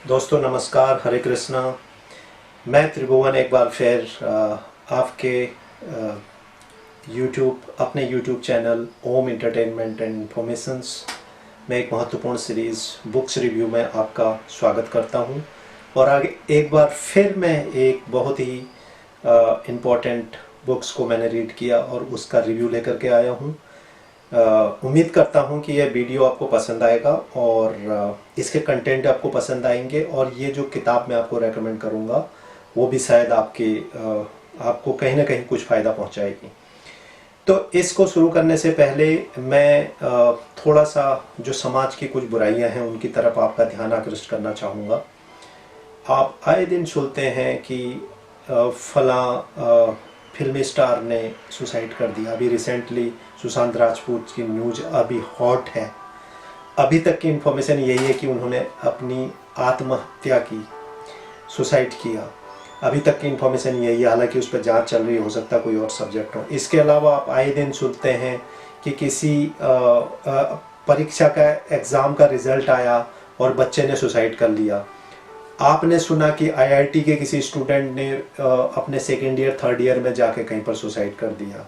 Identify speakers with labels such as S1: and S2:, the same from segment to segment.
S1: दोस्तों नमस्कार, हरे कृष्णा। मैं त्रिभुवन एक बार फिर आपके अपने YouTube channel Om entertainment and informations में एक महत्वपूर्ण सीरीज़ बुक्स रिव्यू में आपका स्वागत करता हूं। और आगे एक बार फिर मैं एक बहुत ही इम्पोर्टेंट बुक्स को मैंने रीड किया और उसका रिव्यू लेकर के आया हूं। उम्मीद करता हूं कि यह वीडियो आपको पसंद आएगा और इसके कंटेंट आपको पसंद आएंगे, और ये जो किताब मैं आपको रेकमेंड करूंगा वो भी शायद आपको कहीं ना कहीं कुछ फ़ायदा पहुंचाएगी। तो इसको शुरू करने से पहले मैं थोड़ा सा जो समाज की कुछ बुराइयां हैं उनकी तरफ आपका ध्यान आकृष्ट करना चाहूँगा। आप आए दिन सुनते हैं कि फला फिल्मी स्टार ने सुसाइड कर दिया। अभी रिसेंटली सुशांत राजपूत की न्यूज अभी हॉट है। अभी तक की इन्फॉर्मेशन यही है कि उन्होंने अपनी आत्महत्या की, सुसाइड किया। अभी तक की इन्फॉर्मेशन यही है, हालांकि उस पर जांच चल रही है, हो सकता है कोई और सब्जेक्ट हो। इसके अलावा आप आए दिन सुनते हैं कि किसी परीक्षा का एग्ज़ाम का रिजल्ट आया और बच्चे ने सुसाइड कर लिया। आपने सुना कि आईआईटी के किसी स्टूडेंट ने अपने सेकेंड ईयर थर्ड ईयर में जाके कहीं पर सुसाइड कर दिया।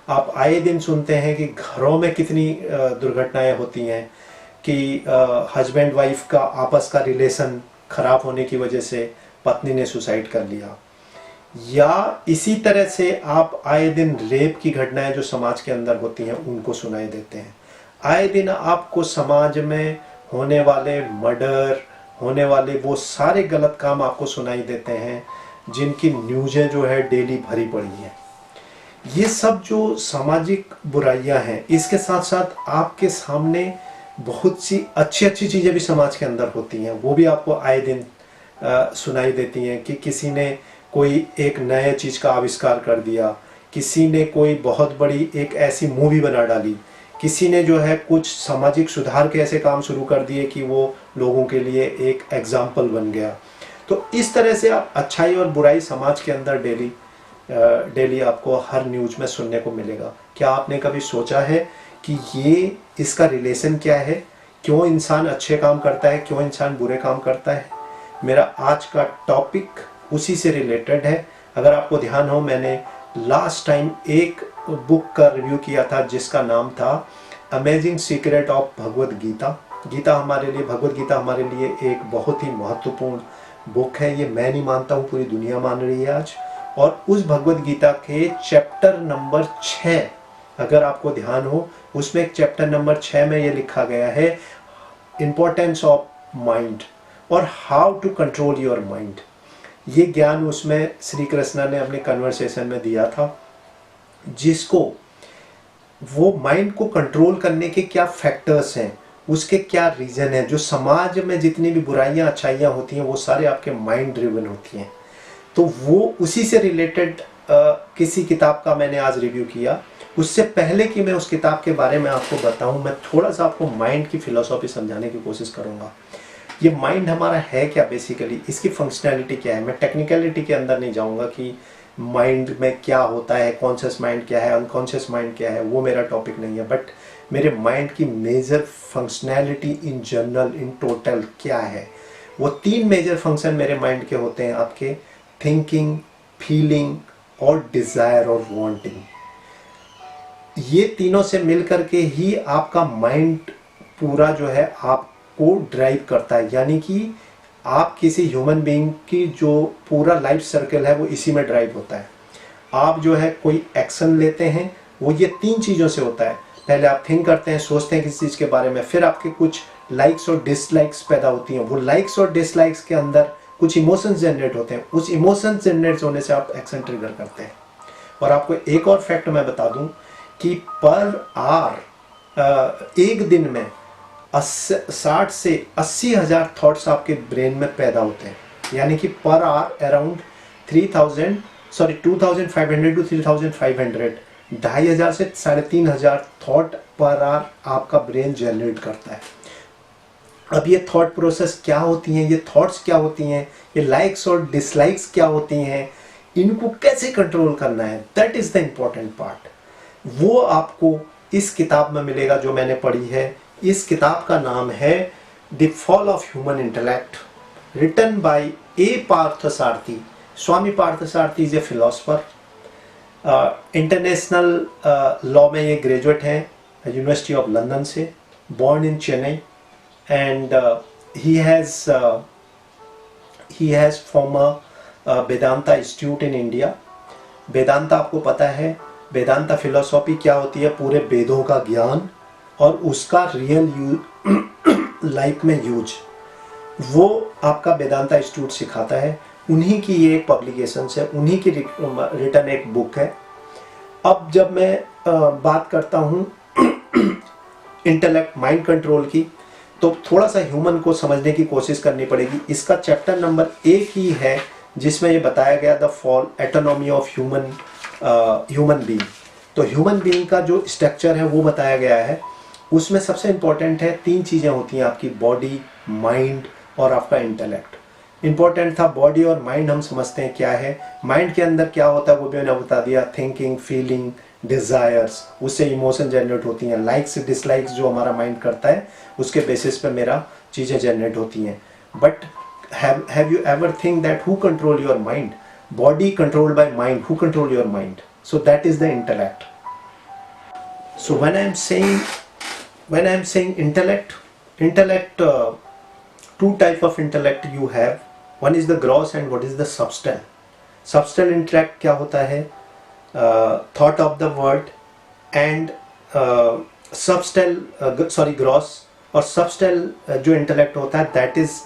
S1: आप आए दिन सुनते हैं कि घरों में कितनी दुर्घटनाएं होती हैं कि हस्बैंड वाइफ का आपस का रिलेशन खराब होने की वजह से पत्नी ने सुसाइड कर लिया। या इसी तरह से आप आए दिन रेप की घटनाएं जो समाज के अंदर होती हैं उनको सुनाई देते हैं। आए दिन आपको समाज में होने वाले मर्डर, होने वाले वो सारे गलत काम आपको सुनाई देते हैं जिनकी न्यूज़ें जो है डेली भरी पड़ी हैं। ये सब जो सामाजिक बुराइयां हैं, इसके साथ साथ आपके सामने बहुत सी अच्छी अच्छी चीज़ें भी समाज के अंदर होती हैं, वो भी आपको आए दिन सुनाई देती हैं कि किसी ने कोई एक नए चीज़ का आविष्कार कर दिया, किसी ने कोई बहुत बड़ी एक ऐसी मूवी बना डाली, किसी ने जो है कुछ सामाजिक सुधार के ऐसे काम शुरू कर दिए कि वो लोगों के लिए एक एग्जाम्पल बन गया। तो इस तरह से आप अच्छाई और बुराई समाज के अंदर डेली आपको हर न्यूज़ में सुनने को मिलेगा। क्या आपने कभी सोचा है कि ये इसका रिलेशन क्या है, क्यों इंसान अच्छे काम करता है, क्यों इंसान बुरे काम करता है? मेरा आज का टॉपिक उसी से रिलेटेड है। अगर आपको ध्यान हो, मैंने लास्ट टाइम एक बुक का रिव्यू किया था जिसका नाम था amazing secret of Bhagavad Gita. Bhagavad Gita हमारे लिए एक बहुत ही महत्वपूर्ण बुक है। ये मैं नहीं मानता हूँ, पूरी दुनिया मान रही है आज। और उस भगवद गीता के चैप्टर नंबर 6, अगर आपको ध्यान हो, उसमें एक चैप्टर नंबर 6 में ये लिखा गया है इम्पोर्टेंस ऑफ माइंड और how to control your mind. ये ज्ञान उसमें श्री कृष्ण ने अपने कन्वर्सेशन में दिया था, जिसको वो माइंड को कंट्रोल करने के क्या फैक्टर्स हैं, उसके क्या रीजन है। जो समाज में जितनी भी बुराइयां अच्छाइयां होती हैं वो सारे आपके माइंड ड्रिवन होती हैं। तो वो उसी से रिलेटेड किसी किताब का मैंने आज रिव्यू किया। उससे पहले कि मैं उस किताब के बारे में आपको बताऊं, मैं थोड़ा सा आपको माइंड की फिलॉसफी समझाने की कोशिश करूंगा। ये माइंड हमारा है क्या, बेसिकली इसकी फंक्शनैलिटी क्या है। मैं टेक्निकलिटी के अंदर नहीं जाऊंगा कि माइंड में क्या होता है, कॉन्शियस माइंड क्या है, अनकॉन्शियस माइंड क्या है, वो मेरा टॉपिक नहीं है। बट मेरे माइंड की major functionality in general, in total क्या है। वो 3 मेजर फंक्शन मेरे माइंड के होते हैं आपके: थिंकिंग, फीलिंग और डिजायर और वांटिंग। ये तीनों से मिलकर के ही आपका माइंड पूरा जो है आपको ड्राइव करता है। यानी कि आप किसी ह्यूमन बीइंग की जो पूरा लाइफ सर्कल है वो इसी में ड्राइव होता है। आप जो है कोई एक्शन लेते हैं वो ये 3 चीज़ों से होता है। पहले आप थिंक करते हैं, सोचते हैं किसी चीज़ के बारे में, फिर आपके कुछ लाइक्स और डिसलाइक्स पैदा होती हैं। वो लाइक्स और डिसलाइक्स के अंदर कुछ इमोशंस जनरेट होते हैं। उस इमोशंस जनरेट होने से आप एक्शन ट्रिगर करते हैं। और आपको एक और फैक्ट मैं बता दूं कि पर आवर एक दिन में 60 से 80 हज़ार थॉट्स आपके ब्रेन में पैदा होते हैं। यानी कि पर आवर अराउंड 2500 टू 3500, 2500 से 3500 थॉट पर आवर आपका ब्रेन जनरेट करता है। अब ये थॉट प्रोसेस क्या होती हैं, ये थॉट्स क्या होती हैं, ये लाइक्स और डिसलाइक्स क्या होती हैं, इनको कैसे कंट्रोल करना है, that is the important part. वो आपको इस किताब में मिलेगा जो मैंने पढ़ी है। इस किताब का नाम है the fall of human intellect written by A. Parthasarathi. Swami Parthasarathi is a philosopher. International law में ये ग्रेजुएट हैं यूनिवर्सिटी ऑफ लंदन से, born in Chennai, and he has former Vedanta Institute in India. Vedanta आपको पता है, Vedanta philosophy क्या होती है, पूरे वेदों का ज्ञान और उसका रियल लाइफ में यूज, वो आपका वेदांता इंस्टीट्यूट सिखाता है। उन्हीं की ये एक पब्लिकेशन है, उन्हीं की रिटन एक बुक है। अब जब मैं बात करता हूँ इंटेलेक्ट, माइंड कंट्रोल की, तो थोड़ा सा ह्यूमन को समझने की कोशिश करनी पड़ेगी। इसका चैप्टर नंबर 1 ही है जिसमें ये बताया गया the fall autonomy of human being. तो ह्यूमन बीइंग का जो स्ट्रक्चर है वो बताया गया है। उसमें सबसे इंपॉर्टेंट है 3 चीज़ें होती हैं, आपकी बॉडी, माइंड और आपका इंटेलेक्ट। इंपॉर्टेंट था बॉडी और माइंड, हम समझते हैं क्या है। माइंड के अंदर क्या होता है वो भी मैंने बता दिया, थिंकिंग, फीलिंग, डिज़ायर्स, उससे इमोशन जनरेट होती हैं। लाइक्स डिसलाइक्स जो हमारा माइंड करता है उसके बेसिस पे मेरा चीज़ें जनरेट होती हैं। But have you ever think that who control your mind? Body controlled by mind, who control your mind? So that is the intellect. So when I am saying intellect, two type of intellect you have. One is the gross and what is the substantial. Substantial intellect क्या होता है, thought of the word, and gross और substantial जो intellect होता है that is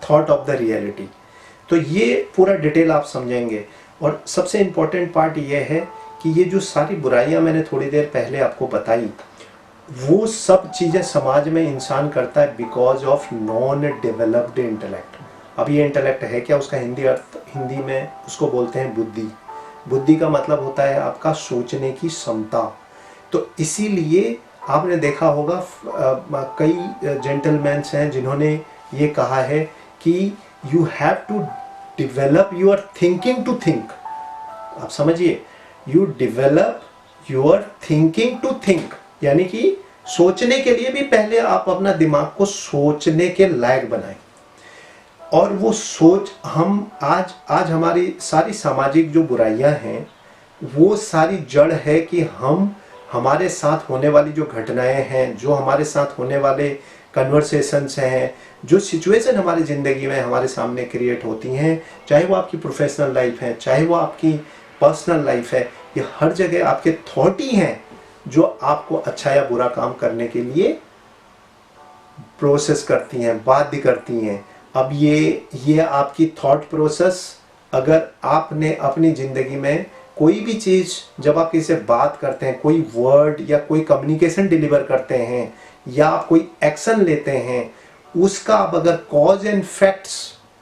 S1: thought of the reality. तो ये पूरा डिटेल आप समझेंगे। और सबसे इम्पोर्टेंट पार्ट ये है कि ये जो सारी बुराइयां मैंने थोड़ी देर पहले आपको बताई, वो सब चीज़ें समाज में इंसान करता है because of non developed intellect. अब ये इंटेलेक्ट है क्या, उसका हिंदी में उसको बोलते हैं बुद्धि। बुद्धि का मतलब होता है आपका सोचने की क्षमता। तो इसीलिए आपने देखा होगा कई जेंटलमैन्स हैं जिन्होंने ये कहा है कि you have to develop your thinking to think. आप समझिए, you develop your thinking to think, यानी कि सोचने के लिए भी पहले आप अपना दिमाग को सोचने के लायक बनाएं। और वो सोच हम आज हमारी सारी सामाजिक जो बुराइयां हैं वो सारी जड़ है कि हम हमारे साथ होने वाली जो घटनाएं हैं, जो हमारे साथ होने वाले कन्वर्सेशंस हैं, जो सिचुएशन हमारी ज़िंदगी में हमारे सामने क्रिएट होती हैं, चाहे वो आपकी प्रोफेशनल लाइफ है, चाहे वो आपकी पर्सनल लाइफ है, ये हर जगह आपके थॉट ही हैं जो आपको अच्छा या बुरा काम करने के लिए प्रोसेस करती हैं, बाध्य करती हैं। अब ये आपकी थॉट प्रोसेस, अगर आपने अपनी ज़िंदगी में कोई भी चीज़, जब आप किसी से बात करते हैं, कोई वर्ड या कोई कम्युनिकेशन डिलीवर करते हैं या आप कोई एक्शन लेते हैं, उसका आप अगर कॉज एंड फैक्ट्स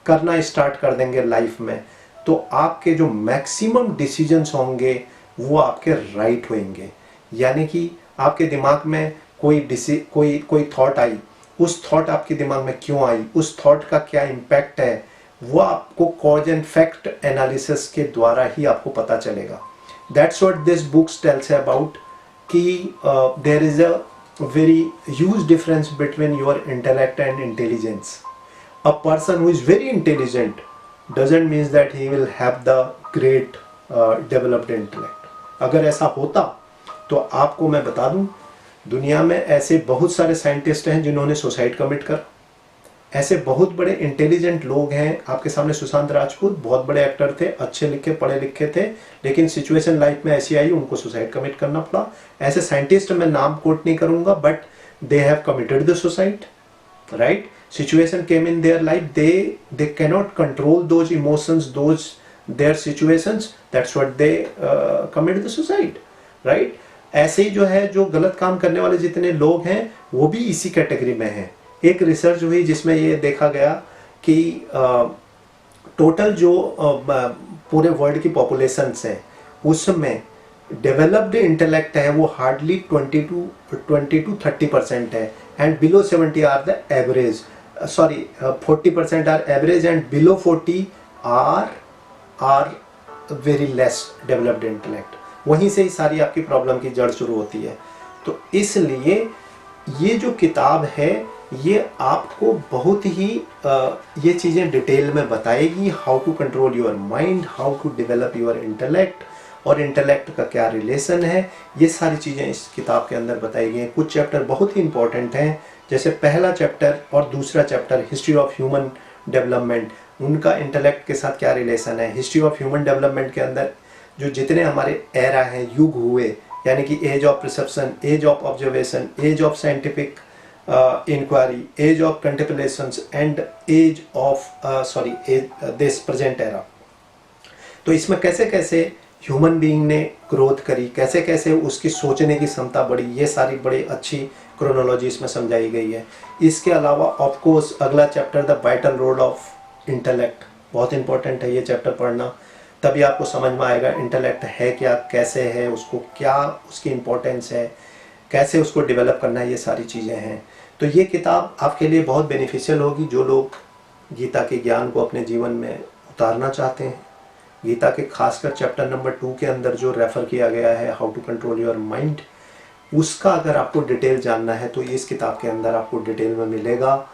S1: करना स्टार्ट कर देंगे लाइफ में, तो आपके जो मैक्सिमम डिसीजंस होंगे वो आपके राइट होंगे। यानी कि आपके दिमाग में कोई थॉट आई, उस थॉट आपके दिमाग में क्यों आई, उस थॉट का क्या इम्पैक्ट है, वो आपको कॉज एंड फैक्ट एनालिसिस के द्वारा ही आपको पता चलेगा। That's what this books tells about कि there is a very huge difference between your intellect and intelligence. A person who is very intelligent doesn't mean that he will have the great developed intellect. अगर ऐसा होता तो आपको मैं बता दूं, दुनिया में ऐसे बहुत सारे साइंटिस्ट हैं जिन्होंने सुसाइड कमिट कर, ऐसे बहुत बड़े इंटेलिजेंट लोग हैं। आपके सामने सुशांत राजपूत बहुत बड़े एक्टर थे, अच्छे लिखे पढ़े लिखे थे, लेकिन सिचुएशन लाइफ में ऐसी आई उनको सुसाइड कमिट करना पड़ा। ऐसे साइंटिस्ट मैं नाम कोट नहीं करूंगा, but they have committed the suicide, right? Situation came in their life, they cannot control those emotions, those their situations, that's what they commit the suicide, right? ऐसे ही जो है, जो गलत काम करने वाले जितने लोग हैं वो भी इसी कैटेगरी में हैं। एक रिसर्च हुई जिसमें ये देखा गया कि टोटल जो पूरे वर्ल्ड की पॉपुलेशंस हैं उसमें डेवलप्ड इंटेलेक्ट है वो हार्डली 20 to 30% है, and below 70 are the average, 40% are average and below 40 are very less developed intellect. वहीं से ही सारी आपकी प्रॉब्लम की जड़ शुरू होती है। तो इसलिए ये जो किताब है ये आपको बहुत ही ये चीज़ें डिटेल में बताएगी, how to control your mind, how to develop your intellect, और इंटेलेक्ट का क्या रिलेशन है, ये सारी चीज़ें इस किताब के अंदर बताई गई हैं। कुछ चैप्टर बहुत ही इंपॉर्टेंट हैं, जैसे पहला चैप्टर और दूसरा chapter history of human development, उनका इंटेलेक्ट के साथ क्या रिलेशन है। हिस्ट्री ऑफ ह्यूमन डेवलपमेंट के अंदर जो जितने हमारे एरा हैं, युग हुए, यानी कि age of perception, age of observation, age of scientific inquiry, age of contemplations and age of this present era. तो इसमें कैसे कैसे ह्यूमन बीइंग ने ग्रोथ करी, कैसे कैसे उसकी सोचने की क्षमता बढ़ी, ये सारी बड़ी अच्छी क्रोनोलॉजी इसमें समझाई गई है। इसके अलावा ऑफ कोर्स अगला chapter the vital role of intellect, बहुत इंपॉर्टेंट है ये चैप्टर पढ़ना, तभी आपको समझ में आएगा इंटेलेक्ट है क्या, कैसे है, उसको क्या उसकी इम्पोर्टेंस है, कैसे उसको डेवलप करना है, ये सारी चीज़ें हैं। तो ये किताब आपके लिए बहुत बेनिफिशियल होगी जो लोग गीता के ज्ञान को अपने जीवन में उतारना चाहते हैं। गीता के खासकर चैप्टर नंबर 2 के अंदर जो रेफर किया गया है, how to control your mind, उसका अगर आपको डिटेल जानना है तो इस किताब के अंदर आपको डिटेल में मिलेगा।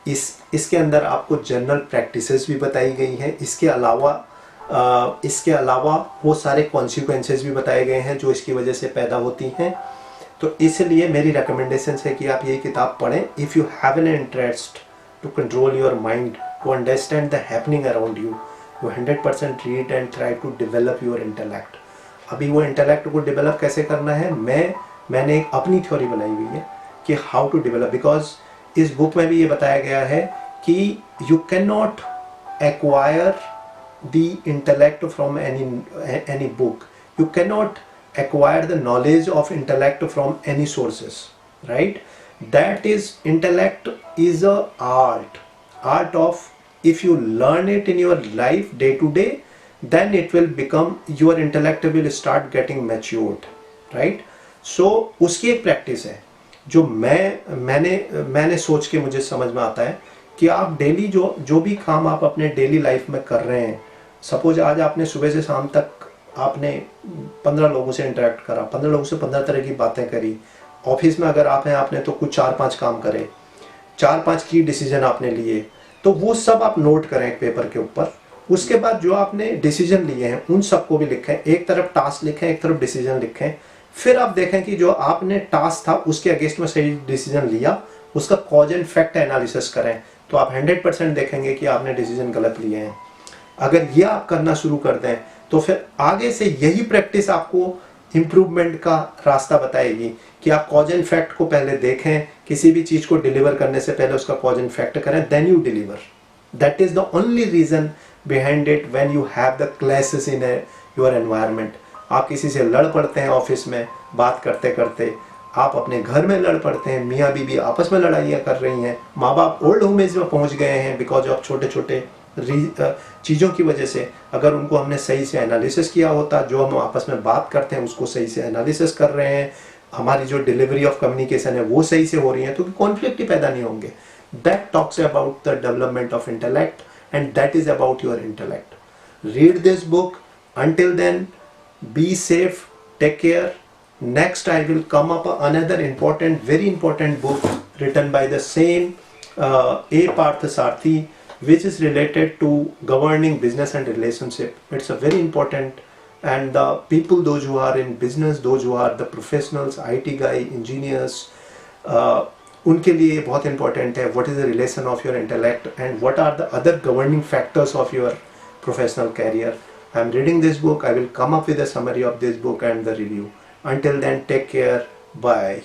S1: इसके अंदर आपको जनरल प्रैक्टिसेस भी बताई गई हैं। इसके अलावा वो सारे कॉन्सिक्वेंसेस भी बताए गए हैं जो इसकी वजह से पैदा होती हैं। तो इसलिए मेरी रिकमेंडेशन है कि आप ये किताब पढ़ें। If you have an interest to control your mind, to understand the happening around you, you 100% read and try to develop your intellect. अभी वो इंटेलेक्ट को डेवलप कैसे करना है, मैंने एक अपनी थ्योरी बनाई हुई है कि हाउ टू डेवलप, बिकॉज इस बुक में भी ये बताया गया है कि you can not acquire the intellect from any book. You cannot acquire the knowledge of intellect from any sources, right? That is, intellect is a art of, if you learn it in your life day to day, then it will become, your intellect will start getting matured, right? So उसकी एक practice है जो मैंने सोच के मुझे समझ में आता है कि आप डेली जो भी काम आप अपने डेली लाइफ में कर रहे हैं, सपोज आज आपने सुबह से शाम तक आपने 15 लोगों से इंटरेक्ट करा, 15 लोगों से 15 तरह की बातें करी। ऑफिस में अगर आप हैं, आपने तो कुछ 4-5 काम करे, 4-5 की डिसीजन आपने लिए, तो वो सब आप नोट करें एक पेपर के ऊपर। उसके बाद जो आपने डिसीजन लिए हैं उन सबको भी लिखें, एक तरफ टास्क लिखें, एक तरफ डिसीजन लिखें। फिर आप देखें कि जो आपने टास्क था उसके अगेंस्ट में सही डिसीजन लिया, उसका कॉज एंड इफेक्ट एनालिसिस करें, तो आप 100% देखेंगे कि आपने डिसीजन गलत लिए हैं। अगर ये आप करना शुरू कर दें तो फिर आगे से यही प्रैक्टिस आपको इम्प्रूवमेंट का रास्ता बताएगी कि आप कॉज एंड इफेक्ट को पहले देखें, किसी भी चीज को डिलीवर करने से पहले उसका कॉज एंड इफेक्ट करें, then you deliver. That is the only reason behind it when you have the clashes in your environment. आप किसी से लड़ पड़ते हैं ऑफिस में बात करते करते, आप अपने घर में लड़ पड़ते हैं, मियाँ बीबी आपस में लड़ाइयाँ कर रही हैं, माँ बाप ओल्ड होम एज में पहुँच गए हैं बिकॉज ऑफ छोटे छोटे चीज़ों की वजह से। अगर उनको हमने सही से एनालिसिस किया होता, जो हम आपस में बात करते हैं उसको सही से एनालिसिस कर रहे हैं, हमारी जो डिलीवरी ऑफ कम्युनिकेशन है वो सही से हो रही है, तो कॉन्फ्लिक्ट ही पैदा नहीं होंगे। That talks about the development of intellect and that is about your intellect. Read this book. Until then, be safe, take care. Next I will come up another important, very important book written by the same A. Parthasarathi, which is related to governing business and relationship. It's a very important, and the people, those who are in business, those who are the professionals, IT guy, engineers, उनके लिए बहुत important है. What is the relation of your intellect and what are the other governing factors of your professional career? I am reading this book. I will come up with a summary of this book and the review. Until then, take care. Bye.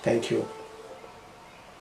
S1: Thank you.